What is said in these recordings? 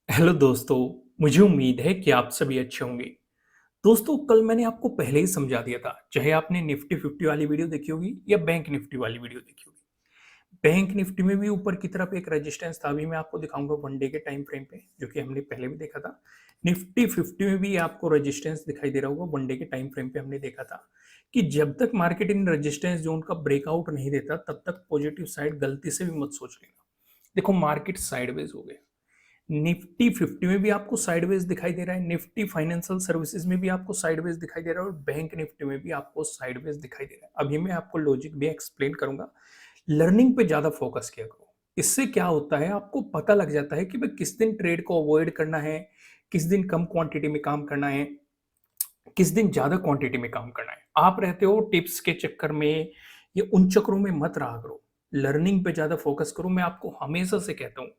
Hello दोस्तों। मुझे उम्मीद है कि आप सभी अच्छे होंगे। दोस्तों, कल मैंने आपको पहले ही समझा दिया था, चाहे आपने निफ्टी 50 वाली वीडियो देखी होगी या बैंक निफ्टी वाली वीडियो देखी होगी। बैंक निफ्टी में भी ऊपर की तरफ एक रेजिस्टेंस था, अभी मैं आपको दिखाऊंगा वन डे के टाइम फ्रेम पे, जो कि हमने पहले भी देखा था। निफ्टी 50 में भी आपको रेजिस्टेंस दिखाई दे रहा होगा, वन डे के टाइम फ्रेम पे हमने देखा था कि जब तक मार्केट इन रेजिस्टेंस जोन का ब्रेकआउट नहीं देता तब तक पॉजिटिव साइड गलती से भी मत सोच लेना। देखो, मार्केट साइडवेज हो गया। निफ्टी 50 में भी आपको साइडवेज दिखाई दे रहा है, निफ्टी फाइनेंशियल सर्विसेज में भी आपको साइडवेज दिखाई दे रहा है और बैंक निफ्टी में भी आपको साइडवेज दिखाई दे रहा है। अभी मैं आपको लॉजिक भी एक्सप्लेन करूंगा। लर्निंग पे ज्यादा फोकस किया करो। इससे क्या होता है, आपको पता लग जाता है कि भाई किस दिन ट्रेड को अवॉइड करना है, किस दिन कम क्वांटिटी में काम करना है, किस दिन ज्यादा क्वांटिटी में काम करना है। आप रहते हो टिप्स के चक्कर में या उन चक्करों में मत रहा करो। लर्निंग पे ज्यादा फोकस करो। मैं आपको हमेशा से कहता हूं,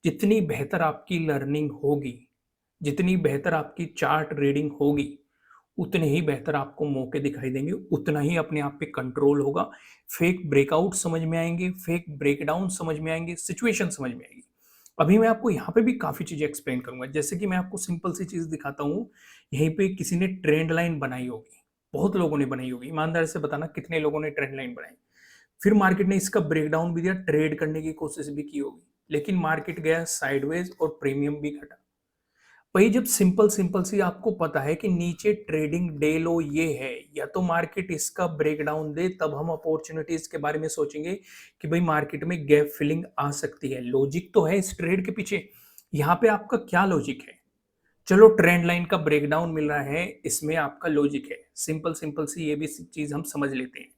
जितनी बेहतर आपकी लर्निंग होगी, जितनी बेहतर आपकी चार्ट रीडिंग होगी, उतने ही बेहतर आपको मौके दिखाई देंगे, उतना ही अपने आप पे कंट्रोल होगा। फेक ब्रेकआउट समझ में आएंगे, फेक ब्रेकडाउन समझ में आएंगे, सिचुएशन समझ में आएगी। अभी मैं आपको यहाँ पे भी काफी चीजें एक्सप्लेन करूंगा। जैसे कि मैं आपको सिंपल सी चीज दिखाता हूँ। यहीं पे किसी ने ट्रेंड लाइन बनाई होगी, बहुत लोगों ने बनाई होगी। ईमानदारी से बताना कितने लोगों ने ट्रेंड लाइन बनाई। फिर मार्केट ने इसका ब्रेकडाउन भी दिया, ट्रेड करने की कोशिश भी की होगी, लेकिन मार्केट गया साइडवेज और प्रीमियम भी घटा। वही जब सिंपल सिंपल सी आपको पता है कि नीचे ट्रेडिंग डे लो ये है, या तो मार्केट इसका ब्रेकडाउन दे तब हम अपॉर्चुनिटीज के बारे में सोचेंगे कि भाई मार्केट में गैप फिलिंग आ सकती है। लॉजिक तो है इस ट्रेड के पीछे। यहाँ पे आपका क्या लॉजिक है? चलो, ट्रेंड लाइन का ब्रेकडाउन मिल रहा है, इसमें आपका लॉजिक है। सिंपल सिंपल सी ये भी चीज हम समझ लेते हैं।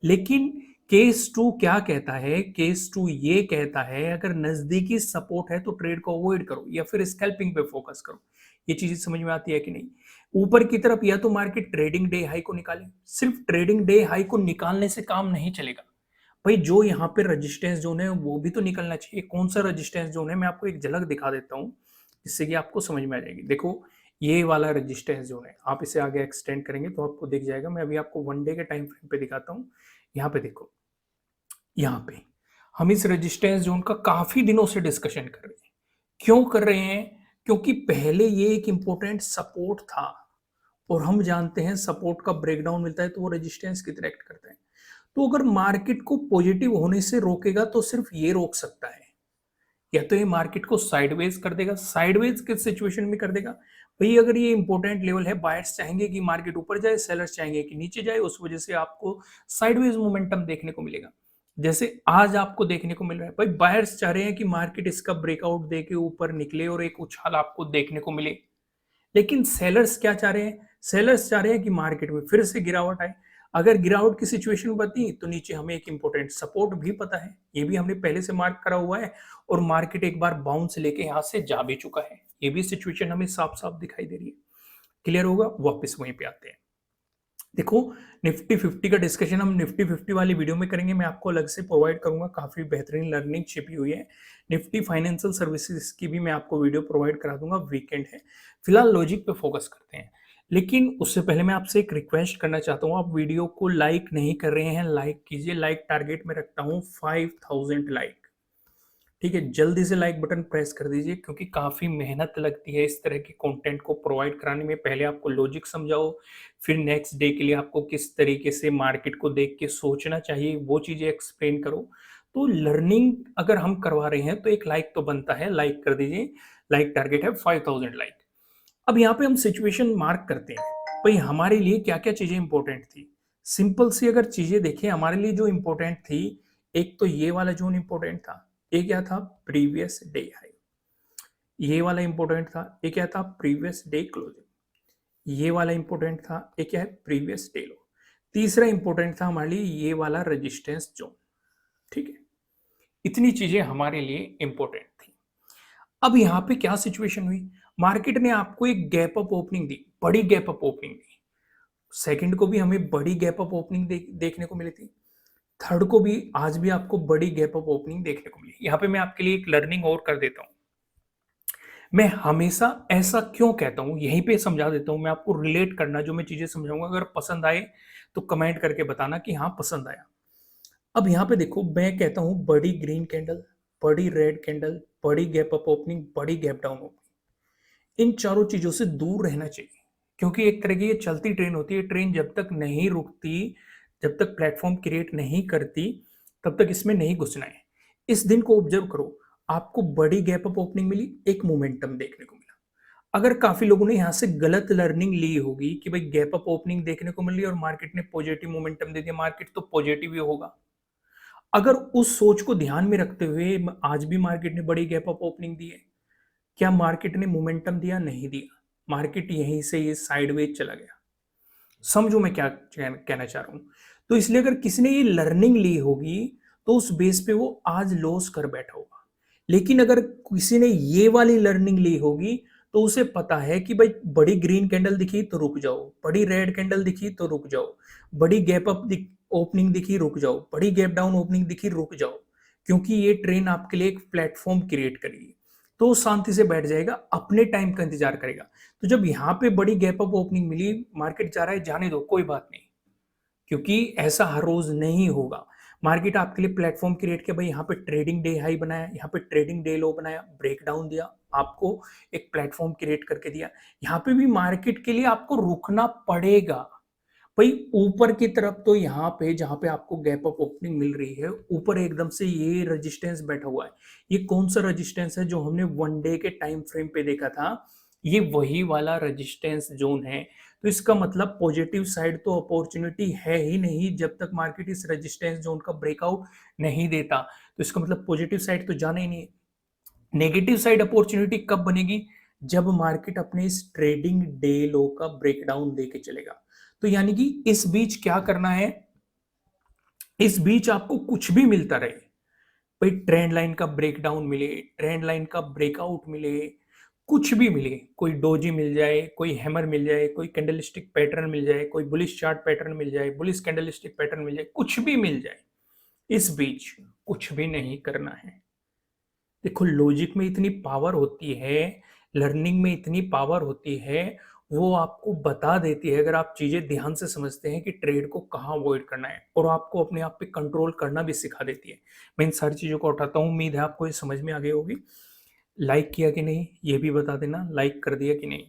लेकिन केस टू क्या कहता है? केस टू ये कहता है अगर नजदीकी सपोर्ट है तो ट्रेड को अवॉइड करो या फिर स्कैल्पिंग पे फोकस करो। ये चीजें समझ में आती है कि नहीं? ऊपर की तरफ या तो मार्केट ट्रेडिंग डे हाई को निकाले। सिर्फ ट्रेडिंग डे हाई को निकालने से काम नहीं चलेगा। भाई, जो यहाँ पे रजिस्टेंस जोन है वो भी तो निकलना चाहिए। कौन सा रजिस्टेंस जोन है, मैं आपको एक झलक दिखा देता हूँ, जिससे कि आपको समझ में आ जाएगी। देखो, ये वाला रजिस्टेंस जोन है, आप इसे आगे एक्सटेंड करेंगे तो आपको दिख जाएगा। मैं अभी आपको वन डे के टाइम फ्रेम पे दिखाता हूँ। यहाँ पे देखो, यहाँ पे हम इस रेजिस्टेंस जोन का काफी दिनों से डिस्कशन कर रहे हैं। क्यों कर रहे हैं? क्योंकि पहले ये एक इंपॉर्टेंट सपोर्ट था, और हम जानते हैं सपोर्ट का ब्रेकडाउन मिलता है तो वो रेजिस्टेंस की तरह एक्ट करता है। तो अगर मार्केट को पॉजिटिव होने से रोकेगा तो सिर्फ ये रोक सकता है, या तो ये मार्केट को साइडवेज कर देगा। साइडवेज किस सिचुएशन में कर देगा? भाई, अगर ये इंपॉर्टेंट लेवल है, बायर्स चाहेंगे कि मार्केट ऊपर जाए, सेलर्स चाहेंगे कि नीचे जाए, उस वजह से आपको साइडवेज मोमेंटम देखने को मिलेगा। जैसे आज आपको देखने को मिल रहा है, भाई बायर्स चाह रहे हैं कि मार्केट इसका ब्रेकआउट दे के ऊपर निकले और एक उछाल आपको देखने को मिले। लेकिन सेलर्स क्या चाह रहे हैं? सेलर्स चाह रहे हैं कि मार्केट में फिर से गिरावट आए। अगर गिरावट की सिचुएशन बनी तो नीचे हमें एक इंपॉर्टेंट सपोर्ट भी पता है, ये भी हमने पहले से मार्क करा हुआ है, और मार्केट एक बार बाउंस लेके यहां से जा भी चुका है। ये भी सिचुएशन हमें साफ साफ दिखाई दे रही है। क्लियर होगा? वापस वहीं पे आते हैं। देखो, निफ्टी 50 का डिस्कशन हम निफ्टी 50 वाली वीडियो में करेंगे। मैं आपको अलग से प्रोवाइड करूंगा, काफी बेहतरीन लर्निंग छिपी हुई है। निफ्टी फाइनेंशियल सर्विसेज की भी मैं आपको वीडियो प्रोवाइड करा दूंगा, वीकेंड है। फिलहाल लॉजिक पे फोकस करते हैं। लेकिन उससे पहले मैं आपसे एक रिक्वेस्ट करना चाहता हूँ। आप वीडियो को लाइक नहीं कर रहे हैं, लाइक कीजिए। लाइक टारगेट में रखता हूँ 5000 लाइक। ठीक है, जल्दी से लाइक बटन प्रेस कर दीजिए, क्योंकि काफी मेहनत लगती है इस तरह के कंटेंट को प्रोवाइड कराने में। पहले आपको लॉजिक समझाओ, फिर नेक्स्ट डे के लिए आपको किस तरीके से मार्केट को देख के सोचना चाहिए वो चीजें एक्सप्लेन करो। तो लर्निंग अगर हम करवा रहे हैं तो एक लाइक तो बनता है, लाइक कर दीजिए। लाइक टारगेट है 5000 लाइक। अब यहाँ पे हम सिचुएशन मार्क करते हैं, भाई हमारे लिए क्या क्या चीजें इंपॉर्टेंट थी। सिंपल सी अगर चीजें देखें हमारे लिए जो इंपॉर्टेंट थी, एक तो ये वाला जोन इंपॉर्टेंट था। ये क्या था? Previous day high. ये वाला इंपॉर्टेंट था। ये क्या था? Previous day closing. ये वाला इंपॉर्टेंट था। ये क्या है? प्रीवियस डे लो। तीसरा इंपॉर्टेंट था हमारे लिए ये वाला रेजिस्टेंस जोन। ठीक है, इतनी चीजें हमारे लिए इंपॉर्टेंट थी। अब यहाँ पे क्या सिचुएशन हुई? मार्केट ने आपको एक गैप अप ओपनिंग दी, बड़ी गैप अप ओपनिंग दी। सेकंड को भी हमें बड़ी गैप अप ओपनिंग देखने को मिली थी। थर्ड को भी आज भी आपको बड़ी गैप अप ओपनिंग देखने को मिली। यहाँ पे मैं आपके लिए एक लर्निंग और कर देता हूँ। मैं हमेशा ऐसा क्यों कहता हूँ यहीं पे समझा देता हूँ। मैं आपको रिलेट करना, जो मैं चीजें समझाऊंगा, अगर पसंद आए तो कमेंट करके बताना कि हाँ पसंद आया। अब यहाँ पे देखो, मैं कहता हूँ बड़ी ग्रीन कैंडल, बड़ी रेड कैंडल, बड़ी गैप अप ओपनिंग, बड़ी गैप डाउन ओपनिंग। इन चारों चीजों से दूर रहना चाहिए, क्योंकि एक तरह की ये चलती ट्रेन होती है। ट्रेन जब तक नहीं रुकती, जब तक प्लेटफॉर्म क्रिएट नहीं करती, तब तक इसमें नहीं घुसना है। इस दिन को ऑब्जर्व करो, आपको बड़ी गैप अप ओपनिंग मिली, एक मोमेंटम देखने को मिला। अगर काफी लोगों ने यहां से गलत लर्निंग ली होगी कि भाई गैप अप ओपनिंग देखने को मिल रही है और मार्केट ने पॉजिटिव मोमेंटम दे दिया, मार्केट तो पॉजिटिव ही होगा। अगर उस सोच को ध्यान में रखते हुए आज भी मार्केट ने बड़ी गैप अप ओपनिंग दी है, क्या मार्केट ने मोमेंटम दिया? नहीं दिया। मार्केट यहीं से ये साइडवेज चला गया। समझो मैं क्या कहना चाह रहा हूं। तो इसलिए अगर किसी ने ये लर्निंग ली होगी, तो उस बेस पे वो आज लॉस कर बैठा होगा। लेकिन अगर किसी ने ये वाली लर्निंग ली होगी, तो उसे पता है कि भाई बड़ी ग्रीन कैंडल दिखी तो रुक जाओ, बड़ी रेड कैंडल दिखी तो रुक जाओ, बड़ी गैप अप ओपनिंग दिखी रुक जाओ, बड़ी गैप डाउन ओपनिंग दिखी रुक जाओ, क्योंकि ये ट्रेन आपके लिए एक प्लेटफॉर्म क्रिएट करेगी। तो वो शांति से बैठ जाएगा, अपने टाइम का इंतजार करेगा। तो जब यहाँ पे बड़ी गैप अप ओपनिंग मिली, मार्केट जा रहा है जाने दो, कोई बात नहीं, क्योंकि ऐसा हर रोज नहीं होगा। मार्केट आपके लिए प्लेटफॉर्म क्रिएट किया, भाई यहाँ पे ट्रेडिंग डे हाई बनाया, यहाँ पे ट्रेडिंग डे लो बनाया, ब्रेकडाउन दिया, आपको एक प्लेटफॉर्म क्रिएट करके दिया। यहाँ पे भी मार्केट के लिए आपको रुकना पड़ेगा। भाई ऊपर की तरफ तो यहाँ पे जहां पे आपको गैप अप ओपनिंग मिल रही है, ऊपर एकदम से ये रेजिस्टेंस बैठा हुआ है। ये कौन सा रेजिस्टेंस है? जो हमने वन डे के टाइम फ्रेम पे देखा था, ये वही वाला रेजिस्टेंस जोन है। तो इसका मतलब पॉजिटिव साइड तो अपॉर्चुनिटी है ही नहीं जब तक मार्केट इस रेजिस्टेंस जोन का ब्रेकआउट नहीं देता। तो इसका मतलब पॉजिटिव साइड तो जाना ही नहीं है। नेगेटिव साइड अपॉर्चुनिटी कब बनेगी? जब मार्केट अपने इस ट्रेडिंग डे लो का ब्रेकडाउन देके चलेगा। तो यानी कि इस बीच क्या करना है? इस बीच आपको कुछ भी मिलता रहे, भाई ट्रेंड लाइन का ब्रेकडाउन मिले, ट्रेंड लाइन का ब्रेकआउट मिले, कुछ भी मिले, कोई डोजी मिल जाए, कोई हैमर मिल जाए, कोई कैंडलस्टिक पैटर्न मिल जाए, कोई बुलिश चार्ट पैटर्न मिल जाए, बुलिश कैंडलस्टिक पैटर्न मिल जाए, कुछ भी मिल जाए, इस बीच कुछ भी नहीं करना है। देखो लॉजिक में इतनी पावर होती है, लर्निंग में इतनी पावर होती है, वो आपको बता देती है, अगर आप चीजें ध्यान से समझते हैं, कि ट्रेड को कहाँ अवॉइड करना है, और आपको अपने आप पे कंट्रोल करना भी सिखा देती है। मैं इन सारी चीजों को उठाता हूँ, उम्मीद है आपको ये समझ में आ गई होगी। लाइक किया कि नहीं ये भी बता देना, लाइक कर दिया कि नहीं,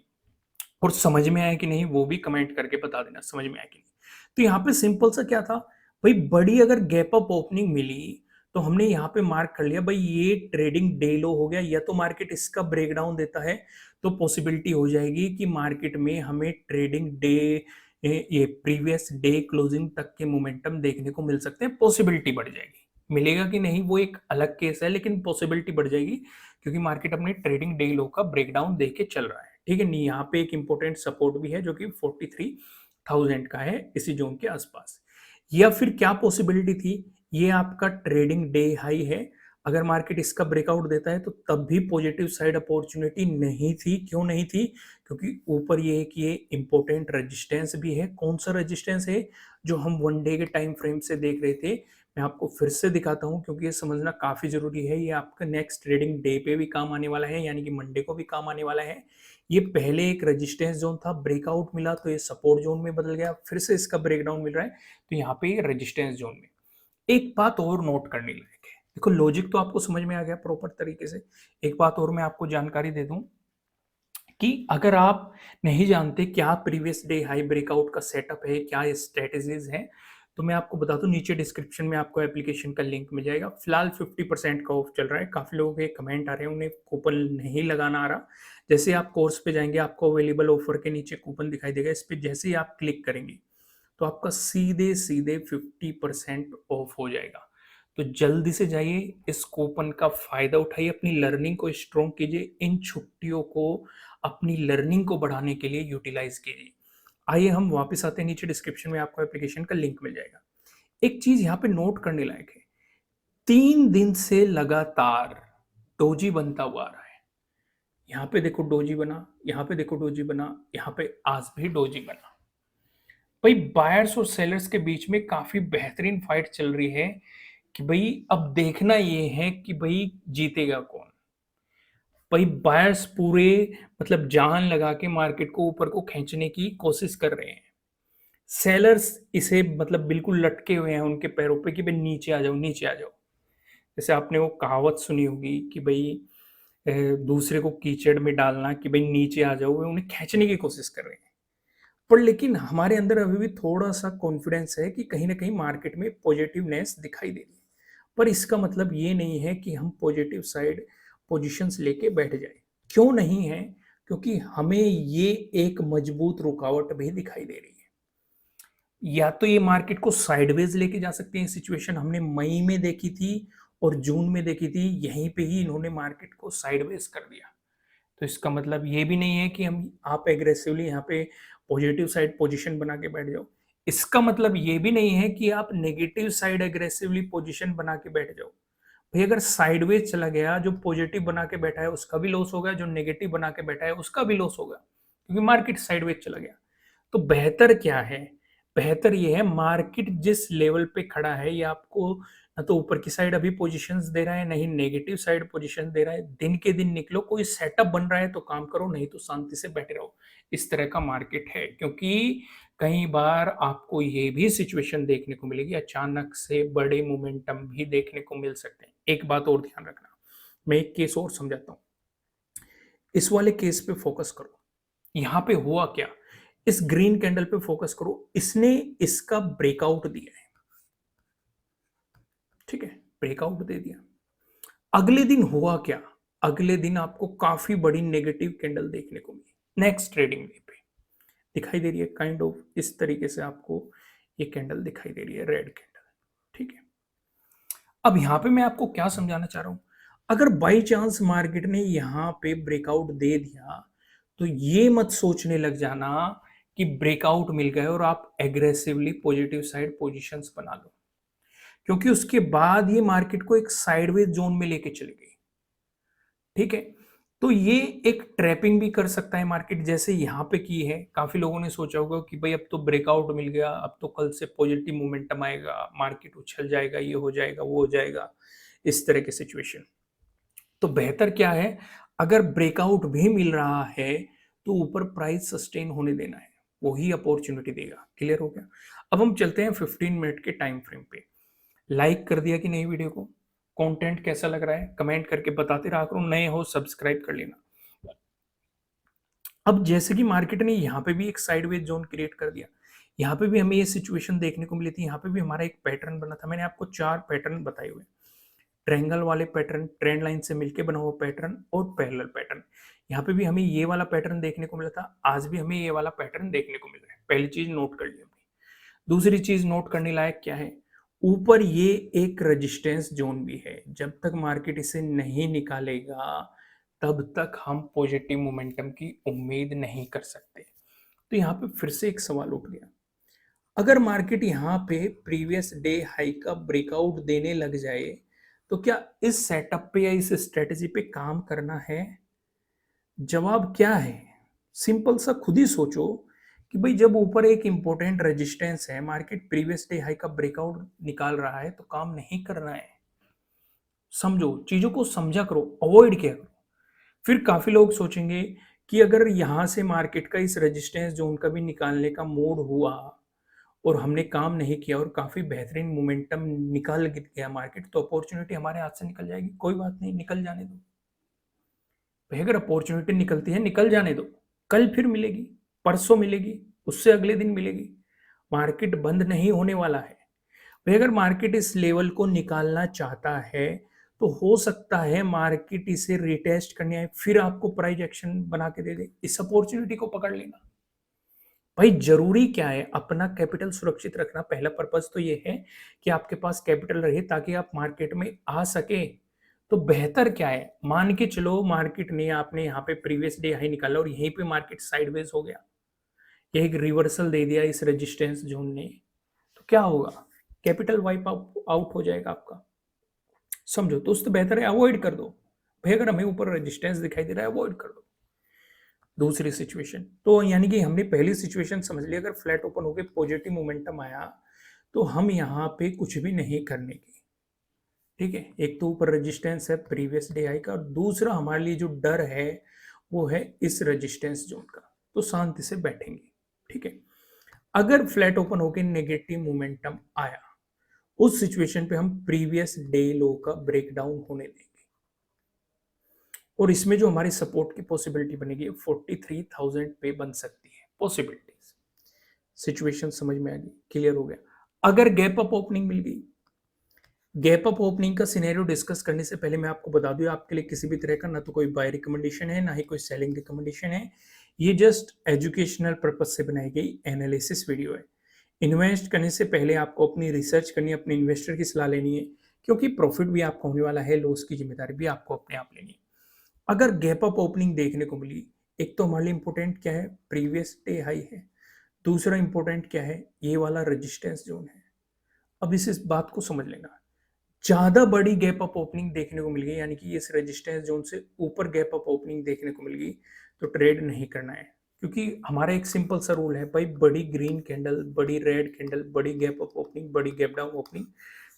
और समझ में आया कि नहीं वो भी कमेंट करके बता देना समझ में आया कि नहीं। तो यहाँ पे सिंपल सा क्या था, भाई बड़ी अगर गैप अप ओपनिंग मिली, तो हमने यहाँ पे मार्क कर लिया भाई ये ट्रेडिंग डे लो हो गया, या तो मार्केट इसका ब्रेकडाउन देता है, तो पॉसिबिलिटी हो जाएगी कि मार्केट में हमें ट्रेडिंग डे ये प्रीवियस डे क्लोजिंग तक के मोमेंटम देखने को मिल सकते हैं, पॉसिबिलिटी बढ़ जाएगी। मिलेगा कि नहीं वो एक अलग केस है, लेकिन पॉसिबिलिटी बढ़ जाएगी, क्योंकि मार्केट अपने ट्रेडिंग डे लो का ब्रेकडाउन देख के चल रहा है। ठीक है, नहीं यहाँ पे एक इंपॉर्टेंट सपोर्ट भी है जो कि 43,000 का है, इसी जोन के आसपास। या फिर क्या पॉसिबिलिटी थी, ये आपका ट्रेडिंग डे हाई है, अगर मार्केट इसका ब्रेकआउट देता है तो तब भी पॉजिटिव साइड अपॉर्चुनिटी नहीं थी। क्यों नहीं थी? क्योंकि ऊपर ये एक ये इंपॉर्टेंट रेजिस्टेंस भी है। कौन सा रेजिस्टेंस है? जो हम वन डे के टाइम फ्रेम से देख रहे थे। मैं आपको फिर से दिखाता हूं, क्योंकि ये समझना काफी जरूरी है। ये आपका नेक्स्ट ट्रेडिंग डे पे भी काम आने वाला है, यानी कि मंडे को भी काम आने वाला है। ये पहले एक रेजिस्टेंस जोन था, ब्रेकआउट मिला तो ये सपोर्ट जोन में बदल गया, फिर से इसका ब्रेकडाउन मिल रहा है, तो यहाँ पे रेजिस्टेंस जोन में। एक बात और नोट करने लायक है, देखो लॉजिक तो आपको समझ में आ गया प्रॉपर तरीके से। एक बात और मैं आपको जानकारी दे दूं, कि अगर आप नहीं जानते क्या प्रीवियस डे हाई ब्रेकआउट का सेटअप है, क्या स्ट्रेटेजीज है, तो मैं आपको बता दूं, नीचे डिस्क्रिप्शन में आपको एप्लीकेशन का लिंक मिल जाएगा। फिलहाल 50% का ऑफ चल रहा है। काफी लोगों के कमेंट आ रहे हैं, उन्हें कूपन नहीं लगाना आ रहा। जैसे आप कोर्स पे जाएंगे, आपको अवेलेबल ऑफर के नीचे कूपन दिखाई देगा, इस पर जैसे ही आप क्लिक करेंगे तो आपका सीधे सीधे 50% ऑफ हो जाएगा। तो जल्दी से जाइए, इस कूपन का फायदा उठाइए, अपनी लर्निंग को स्ट्रॉन्ग कीजिए, इन छुट्टियों को अपनी लर्निंग को बढ़ाने के लिए यूटिलाइज कीजिए। आइए हम वापस आते हैं, नीचे डिस्क्रिप्शन में आपको एप्लीकेशन का लिंक मिल जाएगा। एक चीज यहाँ पे नोट करने लायक है, 3 दिन से लगातार डोजी बनता हुआ आ रहा है। यहाँ पे देखो डोजी बना, यहाँ पे देखो डोजी बना, यहाँ पे आज भी डोजी बना। भाई बायर्स और सेलर्स के बीच में काफी बेहतरीन फाइट चल रही है, कि भाई अब देखना ये है कि भाई जीतेगा कौन। भाई बायर्स पूरे मतलब जान लगा के मार्केट को ऊपर को खींचने की कोशिश कर रहे हैं। सेलर्स इसे मतलब बिल्कुल लटके हुए हैं उनके पैरों पे, कि भाई नीचे आ जाओ नीचे आ जाओ। जैसे आपने वो कहावत सुनी होगी कि भाई दूसरे को कीचड़ में डालना कि भाई नीचे आ जाओ, वे उन्हें खींचने की कोशिश कर रहे हैं। पर लेकिन हमारे अंदर अभी भी थोड़ा-सा कॉन्फिडेंस है कि कहीं न कहीं मार्केट में पॉजिटिवनेस दिखाई दे रही है। पर इसका मतलब ये नहीं है कि हम पॉजिटिव साइड पोज़ीशंस लेके बैठ जाएँ। क्यों नहीं है? क्योंकि हमें ये एक मजबूत रुकावट भी दिखाई दे रही है। या तो ये मार्केट को साइडवेज लेके जा सकते हैं, सिचुएशन हमने मई में देखी थी और जून में देखी थी, यहीं पे ही इन्होंने मार्केट को साइडवेज कर दिया। तो इसका मतलब ये भी नहीं है कि हम आप एग्रेसिवली यहाँ पे पॉजिटिव साइड पोजीशन बना के बैठ जाओ। इसका मतलब ये भी नहीं है कि आप नेगेटिव साइड एग्रेसिवली पोजीशन बना के बैठ जाओ। भाई अगर साइडवेज चला गया, जो पॉजिटिव बना के बैठा है उसका भी लॉस होगा, जो नेगेटिव बना के बैठा है उसका भी लॉस होगा, क्योंकि मार्केट साइडवेज चला गया। तो बेहतर क्या है? बेहतर ये है मार्केट जिस लेवल पे खड़ा है ये आपको ना तो ऊपर की साइड अभी पोजीशंस दे रहा है, ना ही नेगेटिव साइड पोजीशन दे रहा है। दिन के दिन निकलो, कोई सेटअप बन रहा है तो काम करो, नहीं तो शांति से बैठे रहो। इस तरह का मार्केट है, क्योंकि कई बार आपको ये भी सिचुएशन देखने को मिलेगी, अचानक से बड़े मोमेंटम भी देखने को मिल सकते हैं। एक बात और ध्यान रखना, मैं एक केस और समझाता हूँ। इस वाले केस पे फोकस करो। यहाँ पे हुआ क्या? इस ग्रीन कैंडल पे फोकस करो। इसने इसका ब्रेकआउट दिया है, ठीक है? ब्रेकआउट दे दिया। अगले दिन हुआ क्या? अगले दिन आपको काफी बड़ी नेगेटिव कैंडल देखने को मिली नेक्स्ट ट्रेडिंग डे पे। दिखाई दे रही है काइंड ऑफ इस तरीके से आपको ये कैंडल दिखाई दे रही है, रेड कैंडल, ठीक है? अब यहां पे मैं आपको क्या समझाना चाह रहा हूं, अगर बाई चांस मार्केट ने यहां पे ब्रेकआउट दे दिया तो ये मत सोचने लग जाना कि ब्रेकआउट मिल गए और आप एग्रेसिवली पॉजिटिव साइड पोजीशंस बना लो, क्योंकि उसके बाद ये मार्केट को एक साइडवेज जोन में लेके चली गई, ठीक है? तो ये एक ट्रैपिंग भी कर सकता है मार्केट, जैसे यहाँ पे की है। काफी लोगों ने सोचा होगा कि भाई अब तो ब्रेकआउट मिल गया, अब तो कल से पॉजिटिव मोमेंटम आएगा, मार्केट उछल जाएगा, ये हो जाएगा, वो हो जाएगा, इस तरह की सिचुएशन। तो बेहतर क्या है, अगर ब्रेकआउट भी मिल रहा है तो ऊपर प्राइस सस्टेन होने देना है, वही अपॉर्चुनिटी देगा। क्लियर हो गया? अब हम चलते हैं 15 मिनट के टाइम फ्रेम पे। लाइक कर दिया कि नहीं वीडियो को? कंटेंट कैसा लग रहा है कमेंट करके बताते रहा करो, नए हो सब्सक्राइब कर लेना। अब जैसे कि मार्केट ने यहाँ पे भी एक साइडवेज जोन क्रिएट कर दिया, यहाँ पे भी हमें ये सिचुएशन देखने को मिली थी। यहाँ पे भी हमारा एक पैटर्न बना था, मैंने आपको 4 पैटर्न बताए हुए, ट्रायंगल वाले पैटर्न, ट्रेंड लाइन से मिलके बना हुआ पैटर्न और पैरेलल पैटर्न। यहाँ पे भी हमें ये वाला पैटर्न देखने को मिला था, आज भी हमें ये वाला पैटर्न देखने को मिल रहा है। पहली चीज नोट कर ली हमने। दूसरी चीज नोट करने लायक क्या है, ऊपर ये एक रेजिस्टेंस जोन भी है, जब तक मार्केट इसे नहीं निकालेगा तब तक हम पॉजिटिव मोमेंटम की उम्मीद नहीं कर सकते। तो यहाँ पे फिर से एक सवाल उठ गया, अगर मार्केट यहाँ पे प्रीवियस डे हाई का ब्रेकआउट देने लग जाए तो क्या इस सेटअप पे या इस स्ट्रेटेजी पे काम करना है? जवाब क्या है? सिंपल सा खुद ही सोचो कि भाई जब ऊपर एक इंपॉर्टेंट रेजिस्टेंस है, मार्केट प्रीवियस डे हाई का ब्रेकआउट निकाल रहा है तो काम नहीं करना है। समझो, चीजों को समझा करो, अवॉइड किया करो। फिर काफी लोग सोचेंगे कि अगर यहां से मार्केट का इस रेजिस्टेंस जोन का भी निकालने का मूड हुआ और हमने काम नहीं किया और काफी बेहतरीन मोमेंटम निकाल गया मार्केट, तो अपॉर्चुनिटी हमारे हाथ से निकल जाएगी। कोई बात नहीं, निकल जाने दो भाई। अगर अपॉर्चुनिटी निकलती है निकल जाने दो, कल फिर मिलेगी, परसों मिलेगी, उससे अगले दिन मिलेगी। मार्केट बंद नहीं होने वाला है भाई। अगर मार्केट इस लेवल को निकालना चाहता है तो हो सकता है मार्केट इसे रिटेस्ट करने आए, फिर आपको प्राइस एक्शन बना के दे दे। इस अपॉर्चुनिटी को पकड़ लेना भाई। जरूरी क्या है, अपना कैपिटल सुरक्षित रखना। पहला पर्पस तो ये है कि आपके पास कैपिटल रहे ताकि आप मार्केट में आ सके। तो बेहतर क्या है, मान के चलो मार्केट ने आपने यहाँ पे प्रीवियस डे हाई निकाला और यहीं पे मार्केट साइडवेज हो गया, ये एक रिवर्सल दे दिया इस रेजिस्टेंस जोन ने, तो क्या होगा? कैपिटल वाइप आउट हो जाएगा आपका। समझो, तो उससे बेहतर है अवॉइड कर दो भाई। अगर हमें ऊपर रेजिस्टेंस दिखाई दे रहा है अवॉइड कर दो। दूसरी सिचुएशन, तो यानी कि हमने पहली सिचुएशन समझ ली, अगर फ्लैट ओपन होकर पॉजिटिव मोमेंटम आया तो हम यहाँ पे कुछ भी नहीं करने की, ठीक है? एक तो ऊपर रेजिस्टेंस है प्रीवियस डे हाई का, और दूसरा हमारे लिए जो डर है वो है इस रेजिस्टेंस जोन का, तो शांति से बैठेंगे, ठीक है? अगर फ्लैट ओपन होकर नेगेटिव मोमेंटम आया, उस सिचुएशन पे हम प्रीवियस डे लो का ब्रेकडाउन होने देंगे। और इसमें जो हमारी सपोर्ट की पॉसिबिलिटी बनेगी 43,000 पे बन सकती है पॉसिबिलिटीज। सिचुएशन समझ में आ गई, क्लियर हो गया। अगर गैप अप ओपनिंग मिल गई, गैप अप ओपनिंग का सिनेरियो डिस्कस करने से पहले मैं आपको बता दूं, आपके लिए किसी भी तरह का ना तो कोई बाय रिकमेंडेशन है, ना ही कोई सेलिंग रिकमेंडेशन है। ये जस्ट एजुकेशनल पर्पज से बनाई गई एनालिसिस वीडियो है। इन्वेस्ट करने से पहले आपको अपनी रिसर्च करनी है, अपने इन्वेस्टर की सलाह लेनी है, क्योंकि प्रॉफिट भी आपका होने वाला है, लॉस की जिम्मेदारी भी आपको अपने आप लेनी है। अगर गैप अप ओपनिंग देखने को मिली, एक तो हमारे लिए इंपॉर्टेंट क्या है, प्रीवियस डे हाई है। दूसरा इंपॉर्टेंट क्या है, ये वाला रेजिस्टेंस जोन है। अब इस बात को समझ लेना, ज्यादा बड़ी गैप अप ओपनिंग देखने को मिल गई, यानी कि इस रेजिस्टेंस जोन से ऊपर गैप अप ओपनिंग देखने को मिल गई, तो ट्रेड नहीं करना है। क्योंकि हमारा एक सिंपल सा रूल है भाई, बड़ी ग्रीन कैंडल, बड़ी रेड कैंडल, बड़ी गैप अप ओपनिंग, बड़ी गैप डाउन ओपनिंग,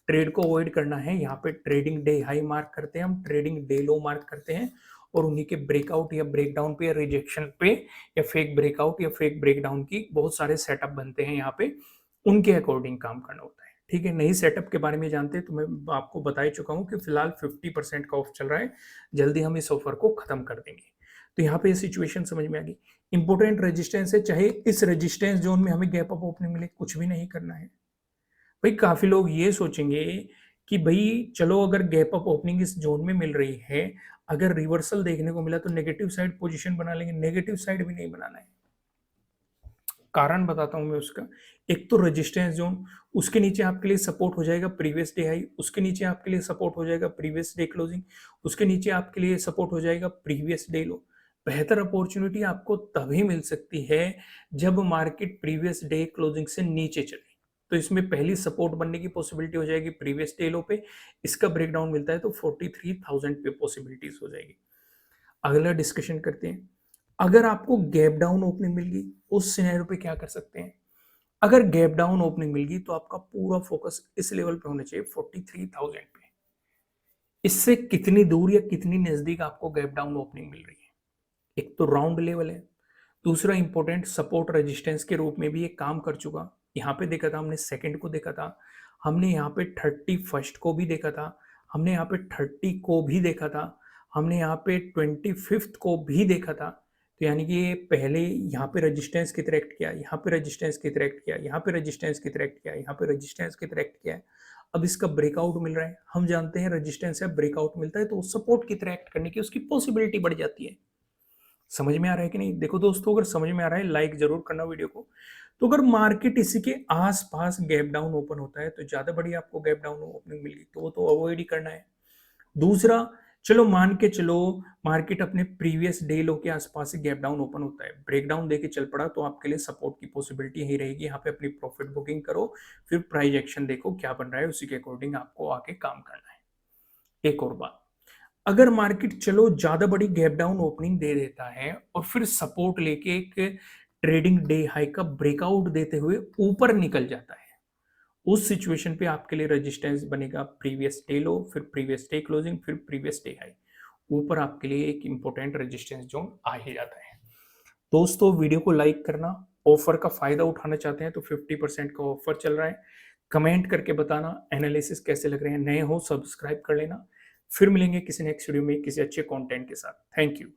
ट्रेड को अवॉइड करना है। यहाँ पे ट्रेडिंग डे हाई मार्क करते हैं हम, ट्रेडिंग डे लो मार्क करते हैं, और उन्हीं के ब्रेकआउट या ब्रेकडाउन पे या रिजेक्शन पे या फेक ब्रेकआउट या फेक ब्रेकडाउन की बहुत सारे सेटअप बनते हैं यहाँ पे, उनके अकॉर्डिंग काम करना होता है। ठीक है, नई सेटअप के बारे में जानते हैं तो मैं आपको बता ही चुका हूँ कि फिलहाल 50% का ऑफ चल रहा है, जल्दी हम इस ऑफर को खत्म कर देंगे। तो यहाँ पे सिचुएशन समझ में आ गई। इंपोर्टेंट रेजिस्टेंस है, चाहे इस रेजिस्टेंस जोन में हमें गैप अप ओपनिंग मिले, कुछ भी नहीं करना है। भाई काफी लोग ये सोचेंगे कि भाई चलो अगर गैप अप ओपनिंग इस जोन में मिल रही है, अगर रिवर्सल देखने को मिला तो नेगेटिव साइड पोजीशन बना लेंगे। नेगेटिव साइड भी नहीं बनाना है, कारण बताता हूं मैं उसका। एक तो रेजिस्टेंस जोन, उसके नीचे आपके लिए सपोर्ट हो जाएगा प्रीवियस डे हाई, उसके नीचे आपके लिए सपोर्ट हो जाएगा प्रीवियस डे क्लोजिंग, उसके नीचे आपके लिए सपोर्ट हो जाएगा प्रीवियस डे लो। बेहतर अपॉर्चुनिटी आपको तभी मिल सकती है जब मार्केट प्रीवियस डे क्लोजिंग से नीचे चले। तो इसमें पहली सपोर्ट बनने की पॉसिबिलिटी हो जाएगी प्रीवियस डे लो पे, इसका ब्रेकडाउन मिलता है तो 43,000 पे पॉसिबिलिटीज हो जाएगी। अगला डिस्कशन करते हैं, अगर आपको गैप डाउन ओपनिंग मिल गई, उस सिनेरियो पे क्या कर सकते हैं। अगर गैप डाउन ओपनिंग मिल गई तो आपका पूरा फोकस इस लेवल पे होना चाहिए 43,000 पे। इससे कितनी दूर या कितनी नजदीक आपको गैप डाउन ओपनिंग मिल रही है, एक तो राउंड लेवल है, दूसरा इंपॉर्टेंट सपोर्ट रेजिस्टेंस के रूप में भी ये काम कर चुका। यहाँ पे देखा था हमने, सेकंड को देखा था हमने, यहाँ पे 31st को भी देखा था हमने, यहाँ पे 30 को भी देखा था हमने, यहाँ पे 25th को भी देखा था। तो यानी कि ये पहले यहाँ पे रेजिस्टेंस की तरह एक्ट किया, यहाँ पे रेजिस्टेंस की तरह एक्ट किया, यहाँ पे रेजिस्टेंस की तरह एक्ट किया, यहाँ पे रेजिस्टेंस की तरह एक्ट किया है। अब इसका ब्रेकआउट मिल रहा है, हम जानते हैं रेजिस्टेंस है, ब्रेकआउट मिलता है तो सपोर्ट की तरह एक्ट करने की उसकी पॉसिबिलिटी बढ़ जाती है। समझ में आ रहा है कि नहीं। देखो दोस्तों, अगर समझ में आ रहा है लाइक जरूर करना वीडियो को। तो अगर मार्केट इसी के आसपास गैप डाउन ओपन होता है, तो ज्यादा बड़ी आपको गैप डाउन ओपनिंग मिल गई तो वो तो अवॉइड ही करना है। दूसरा, चलो मान के चलो मार्केट अपने प्रीवियस डे लो के आसपास से गैप डाउन ओपन होता है, ब्रेकडाउन देके चल पड़ा, तो आपके लिए सपोर्ट की पॉसिबिलिटी यही रहेगी। यहाँ पे अपनी प्रॉफिट बुकिंग करो, फिर प्राइस एक्शन देखो क्या बन रहा है, उसी के अकॉर्डिंग आपको आगे काम करना है। एक और बात, अगर मार्केट चलो ज्यादा बड़ी गैप डाउन ओपनिंग दे देता है और फिर सपोर्ट लेके एक ट्रेडिंग डे हाई का ब्रेकआउट देते हुए ऊपर निकल जाता है, उस सिचुएशन पे आपके लिए रेजिस्टेंस बनेगा प्रीवियस डे लो, फिर प्रीवियस डे क्लोजिंग, फिर प्रीवियस डे हाई। ऊपर आपके लिए एक इंपॉर्टेंट रेजिस्टेंस जोन आ ही जाता है। दोस्तों वीडियो को लाइक करना, ऑफर का फायदा उठाना चाहते हैं तो 50% का ऑफर चल रहा है। कमेंट करके बताना एनालिसिस कैसे लग रहे हैं, नए हो सब्सक्राइब कर लेना। फिर मिलेंगे किसी नेक्स्ट वीडियो में किसी अच्छे कंटेंट के साथ। Thank you.